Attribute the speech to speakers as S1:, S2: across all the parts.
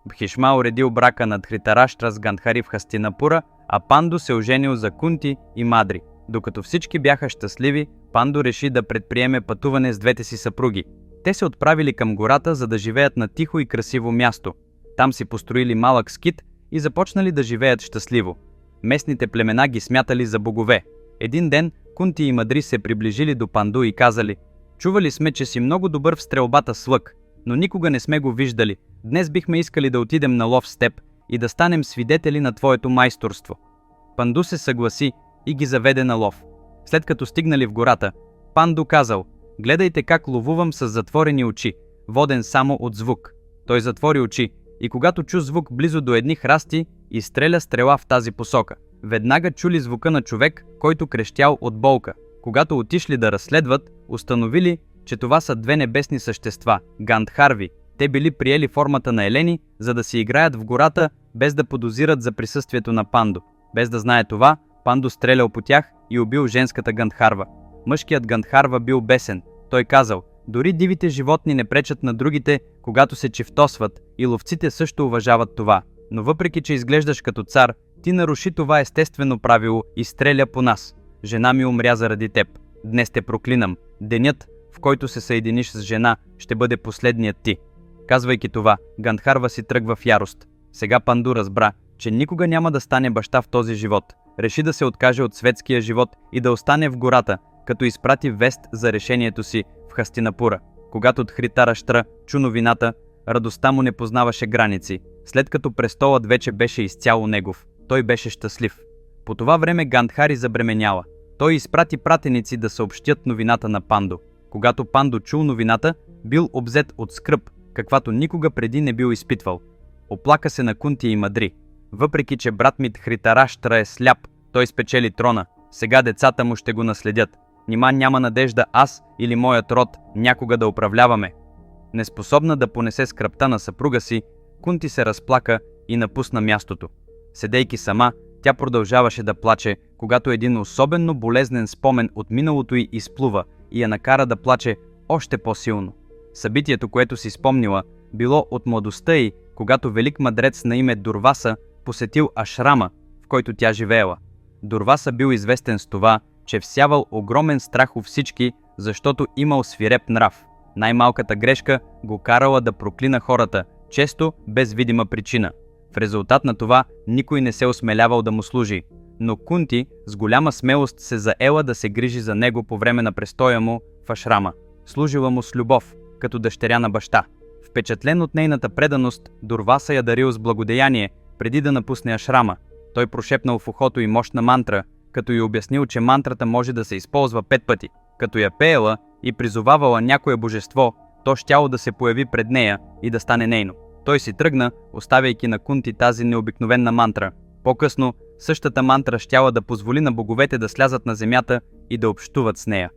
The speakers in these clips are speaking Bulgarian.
S1: Бхишма уредил брака на Дhrитараштра с Гандхари в Хастинапура, а Панду се оженил за Кунти и Мадри. Докато всички бяха щастливи, Панду реши да предприеме пътуване с двете си съпруги. Те се отправили към гората, за да живеят на тихо и красиво място. Там си построили малък скит и започнали да живеят щастливо. Местните племена ги смятали за богове. Един ден Кунти и Мадри се приближили до Панду и казали: "Чували сме, че си много добър в стрелбата с лък, но никога не сме го виждали. Днес бихме искали да отидем на лов с теб и да станем свидетели на твоето майсторство." Панду се съгласи и ги заведе на лов. След като стигнали в гората, Панду казал: "Гледайте как ловувам с затворени очи, воден само от звук." Той затвори очи и когато чу звук близо до едни храсти, изстреля стрела в тази посока. Веднага чули звука на човек, който крещял от болка. Когато отишли да разследват, установили, че това са две небесни същества – Гандхарви. Те били приели формата на елени, за да си играят в гората, без да подозират за присъствието на Панду. Без да знае това, Панду стрелял по тях и убил женската Гандхарва. Мъжкият Гандхарва бил бесен. Той казал: "Дори дивите животни не пречат на другите, когато се чифтосват, и ловците също уважават това. Но въпреки, че изглеждаш като цар, ти наруши това естествено правило и стреля по нас. Жена ми умря заради теб. Днес те проклинам. Денят, в който се съединиш с жена, ще бъде последният ти." Казвайки това, Гандхарва си тръгва в ярост. Сега Панду разбра, че никога няма да стане баща в този живот. Реши да се откаже от светския живот и да остане в гората, като изпрати вест за решението си в Хастинапура. Когато Дhrитараштра чу новината, радостта му не познаваше граници. След като престолът вече беше изцяло негов, той беше щастлив. По това време Гандхари забременяла. Той изпрати пратеници да съобщят новината на Панду. Когато Панду чул новината, бил обзет от скръб, каквато никога преди не бил изпитвал. Оплака се на Кунти и Мадри. Въпреки че брат ми Дhrитараштра е сляп, той спечели трона. Сега децата му ще го наследят. Нима няма надежда аз или моят род някога да управляваме. Неспособна да понесе скръбта на съпруга си, Кунти се разплака и напусна мястото. Седейки сама, тя продължаваше да плаче, когато един особено болезнен спомен от миналото й изплува и я накара да плаче още по-силно. Събитието, което си спомнила, било от младостта й, когато велик мъдрец на име Дурваса посетил ашрама, в който тя живеела. Дурваса бил известен с това, че всявал огромен страх у всички, защото имал свиреп нрав. Най-малката грешка го карала да проклина хората, често без видима причина. В резултат на това никой не се осмелявал да му служи. Но Кунти с голяма смелост се заела да се грижи за него по време на престоя му в ашрама. Служила му с любов, като дъщеря на баща. Впечатлен от нейната преданост, Дурваса я дарил с благодеяние, преди да напусне ашрама. Той прошепнал в ухото й мощна мантра, като й обяснил, че мантрата може да се използва 5 пъти. Като я пеела и призовавала някое божество, то щяло да се появи пред нея и да стане нейно. Той си тръгна, оставяйки на Кунти тази необикновена мантра. По-късно същата мантра щяла да позволи на боговете да слязат на земята и да общуват с нея.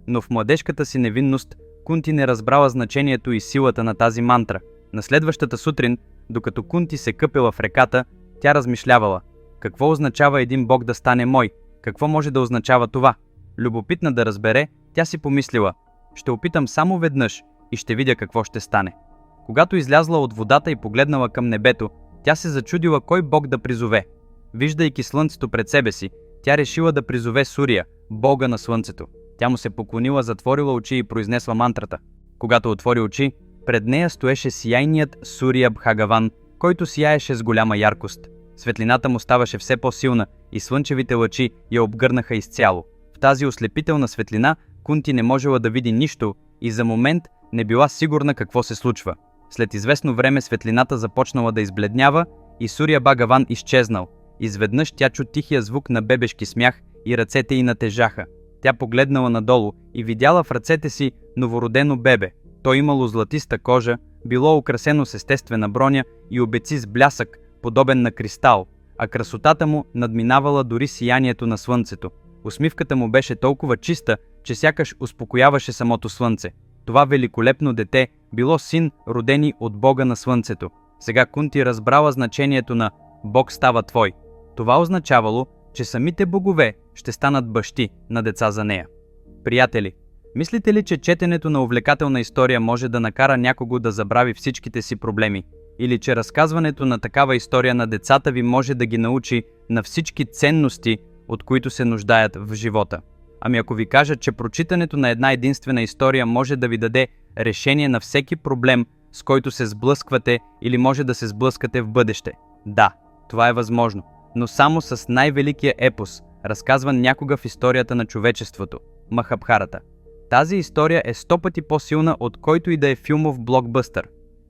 S1: Но в младежката си невинност Кунти не разбрала значението и силата на тази мантра. На следващата сутрин, докато Кунти се къпела в реката, тя размишлявала: какво означава един бог да стане мой? Какво може да означава това? Любопитна да разбере, тя си помислила: ще опитам само веднъж и ще видя какво ще стане. Когато излязла от водата и погледнала към небето, тя се зачудила кой бог да призове. Виждайки слънцето пред себе си, тя решила да призове Сурия, бога на слънцето. Тя му се поклонила, затворила очи и произнесла мантрата. Когато отвори очи, пред нея стоеше сияйният Сурия Бхагаван, който сияеше с голяма яркост. Светлината му ставаше все по-силна и слънчевите лъчи я обгърнаха изцяло. В тази ослепителна светлина Кунти не можела да види нищо и за момент не била сигурна какво се случва. След известно време светлината започнала да избледнява и Сурия Бхагаван изчезнал. Изведнъж тя чу тихия звук на бебешки смях и ръцете й натежаха. Тя погледнала надолу и видяла в ръцете си новородено бебе. То имало златиста кожа, било украсено с естествена броня и обеци с блясък, подобен на кристал, а красотата му надминавала дори сиянието на слънцето. Усмивката му беше толкова чиста, че сякаш успокояваше самото слънце. Това великолепно дете било син, родени от Бога на слънцето. Сега Кунти разбрала значението на Бог става твой. Това означавало, че самите богове ще станат бащи на деца за нея. Приятели, мислите ли, че четенето на увлекателна история може да накара някого да забрави всичките си проблеми или че разказването на такава история на децата ви може да ги научи на всички ценности, от които се нуждаят в живота? Ами ако ви кажа, че прочитането на една единствена история може да ви даде решение на всеки проблем, с който се сблъсквате или може да се сблъскате в бъдеще. Да, това е възможно, но само с най-великия епос, разказван някога в историята на човечеството – Махабхарата. Тази история е 100 пъти по-силна от който и да е филмов блокбъстър.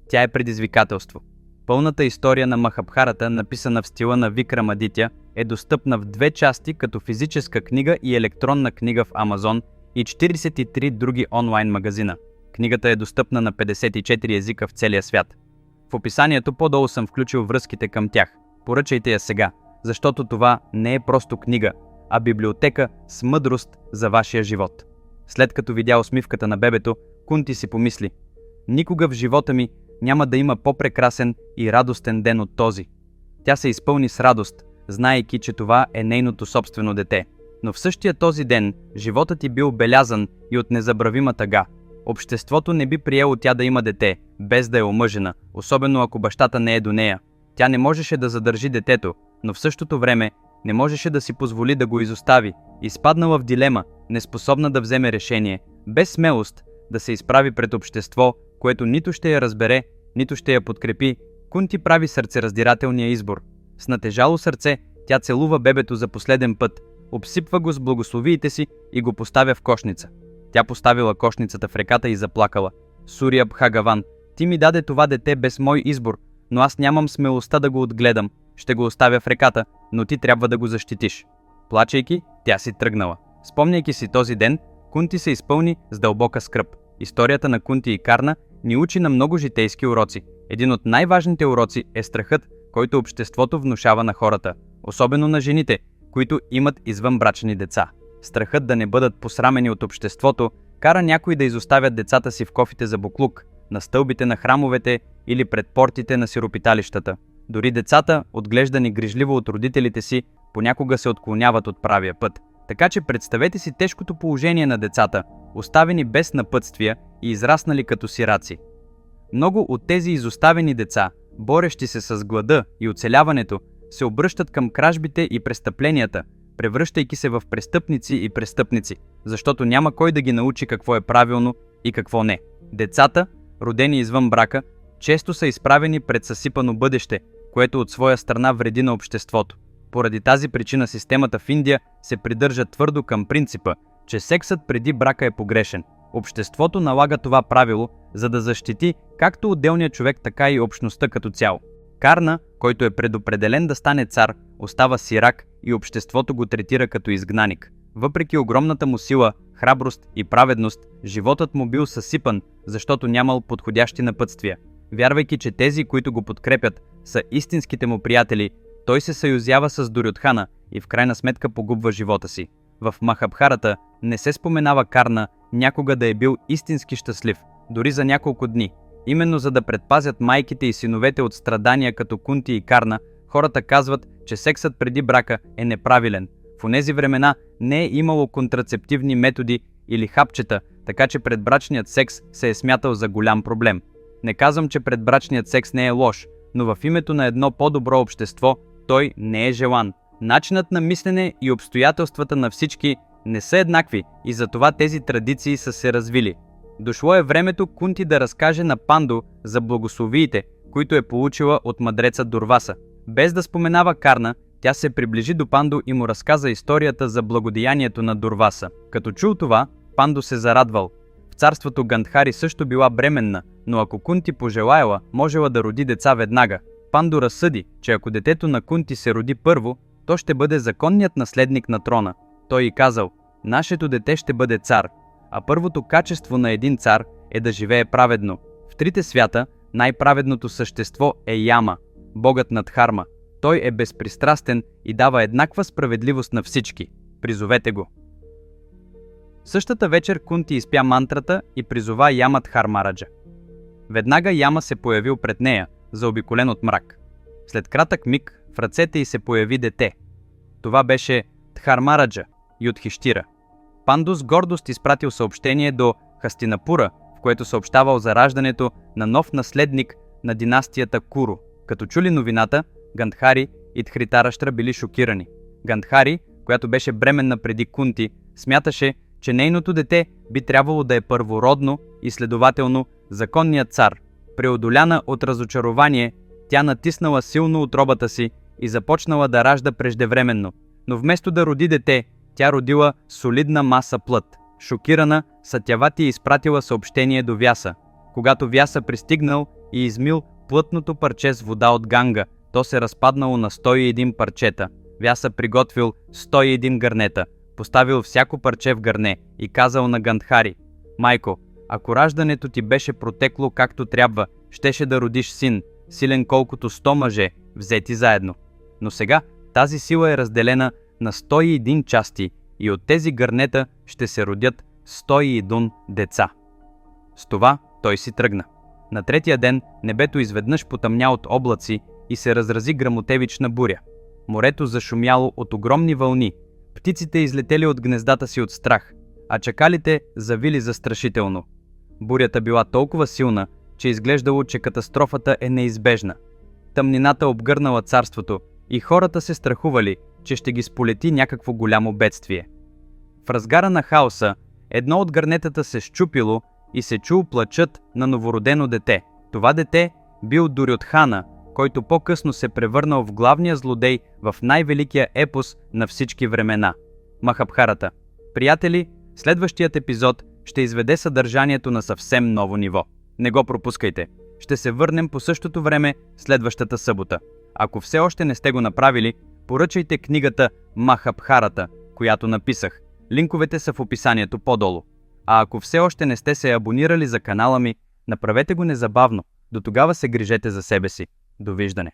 S1: Тя е предизвикателство. Пълната история на Махабхарата, написана в стила на Викрамадитя, е достъпна в 2 части като физическа книга и електронна книга в Амазон и 43 други онлайн магазина. Книгата е достъпна на 54 езика в целия свят. В описанието по-долу съм включил връзките към тях. Поръчайте я сега, защото това не е просто книга, а библиотека с мъдрост за вашия живот. След като видя усмивката на бебето, Кунти си помисли: никога в живота ми няма да има по-прекрасен и радостен ден от този. Тя се изпълни с радост, знаейки, че това е нейното собствено дете. Но в същия този ден животът й бил белязан и от незабравима тъга. Обществото не би приело тя да има дете, без да е омъжена, особено ако бащата не е до нея. Тя не можеше да задържи детето, но в същото време не можеше да си позволи да го изостави. Изпаднала в дилема, неспособна да вземе решение, без смелост да се изправи пред общество, което нито ще я разбере, нито ще я подкрепи, Кунти прави сърцераздирателния избор. С натежало сърце тя целува бебето за последен път, обсипва го с благословиите си и го поставя в кошница. Тя поставила кошницата в реката и заплакала: Сурия Бхагаван, ти ми даде това дете без мой избор, но аз нямам смелостта да го отгледам. Ще го оставя в реката, но ти трябва да го защитиш. Плачейки, тя си тръгнала. Спомняйки си този ден, Кунти се изпълни с дълбока скръб. Историята на Кунти и Карна ни учи на много житейски уроци. Един от най-важните уроци е страхът, който обществото внушава на хората, особено на жените, които имат извънбрачни деца. Страхът да не бъдат посрамени от обществото кара някои да изоставят децата си в кофите за буклук, на стълбите на храмовете или пред портите на сиропиталищата. Дори децата, отглеждани грижливо от родителите си, понякога се отклоняват от правия път. Така че представете си тежкото положение на децата, оставени без напътствия и израснали като сираци. Много от тези изоставени деца, борещи се с глада и оцеляването, се обръщат към кражбите и престъпленията, превръщайки се в престъпници и престъпници, защото няма кой да ги научи какво е правилно и какво не. Децата, родени извън брака, често са изправени пред съсипано бъдеще, което от своя страна вреди на обществото. Поради тази причина системата в Индия се придържа твърдо към принципа, че сексът преди брака е погрешен. Обществото налага това правило, за да защити както отделния човек, така и общността като цяло. Карна, който е предопределен да стане цар, остава сирак и обществото го третира като изгнаник. Въпреки огромната му сила, храброст и праведност, животът му бил съсипан, защото нямал подходящи напътствия. Вярвайки, че тези, които го подкрепят, са истинските му приятели, той се съюзява с Дурьодхана и в крайна сметка погубва живота си. В Махабхарата не се споменава Карна някога да е бил истински щастлив, дори за няколко дни. Именно за да предпазят майките и синовете от страдания като Кунти и Карна, хората казват, че сексът преди брака е неправилен. В онези времена не е имало контрацептивни методи или хапчета, така че предбрачният секс се е смятал за голям проблем. Не казвам, че предбрачният секс не е лош, но в името на едно по-добро общество той не е желан. Начинът на мислене и обстоятелствата на всички не са еднакви и затова тези традиции са се развили. Дошло е времето Кунти да разкаже на Панду за благословиите, които е получила от мъдреца Дурваса. Без да споменава Карна, тя се приближи до Панду и му разказа историята за благодеянието на Дурваса. Като чул това, Панду се зарадвал. В царството Гандхари също била бременна, но ако Кунти пожелаяла, можела да роди деца веднага. Панду разсъди, че ако детето на Кунти се роди първо, то ще бъде законният наследник на трона. Той й казал: нашето дете ще бъде цар, а първото качество на един цар е да живее праведно. В трите свята най-праведното същество е Яма, богът на Дхарма. Той е безпристрастен и дава еднаква справедливост на всички. Призовете го. Същата вечер Кунти изпя мантрата и призова Яма Дхармараджа. Веднага Яма се появил пред нея, заобиколен от мрак. След кратък миг в ръцете й се появи дете. Това беше Дхармараджа, Юдхиштира. Панду с гордост изпратил съобщение до Хастинапура, в което съобщавал за раждането на нов наследник на династията Куру. Като чули новината, Гандхари и Дхритараштра били шокирани. Гандхари, която беше бременна преди Кунти, смяташе, че нейното дете би трябвало да е първородно и следователно законният цар. Преодоляна от разочарование, тя натиснала силно утробата си и започнала да ражда преждевременно. Но вместо да роди дете, тя родила солидна маса плът. Шокирана, Сатявати изпратила съобщение до Вяса. Когато Вяса пристигнал и измил плътното парче с вода от Ганга, то се разпаднало на 101 парчета. Вяса приготвил 101 гърнета, поставил всяко парче в гърне и казал на Гандхари: „Майко, ако раждането ти беше протекло както трябва, щеше да родиш син, силен колкото 100 мъже, взети заедно. Но сега тази сила е разделена на 101 части и от тези гърнета ще се родят 101 деца.“ С това той си тръгна. На третия ден небето изведнъж потъмня от облаци и се разрази гръмотевична буря. Морето зашумяло от огромни вълни, птиците излетели от гнездата си от страх, а чакалите завили застрашително. Бурята била толкова силна, че изглеждало, че катастрофата е неизбежна. Тъмнината обгърнала царството и хората се страхували, че ще ги сполети някакво голямо бедствие. В разгара на хаоса, едно от гърнетата се счупило и се чул плачът на новородено дете. Това дете бил Дурьодхана, който по-късно се превърнал в главния злодей в най-великия епос на всички времена – Махабхарата. Приятели, следващият епизод ще изведе съдържанието на съвсем ново ниво. Не го пропускайте. Ще се върнем по същото време следващата събота. Ако все още не сте го направили, поръчайте книгата Махабхарата, която написах. Линковете са в описанието по-долу. А ако все още не сте се абонирали за канала ми, направете го незабавно. До тогава се грижете за себе си. Довиждане!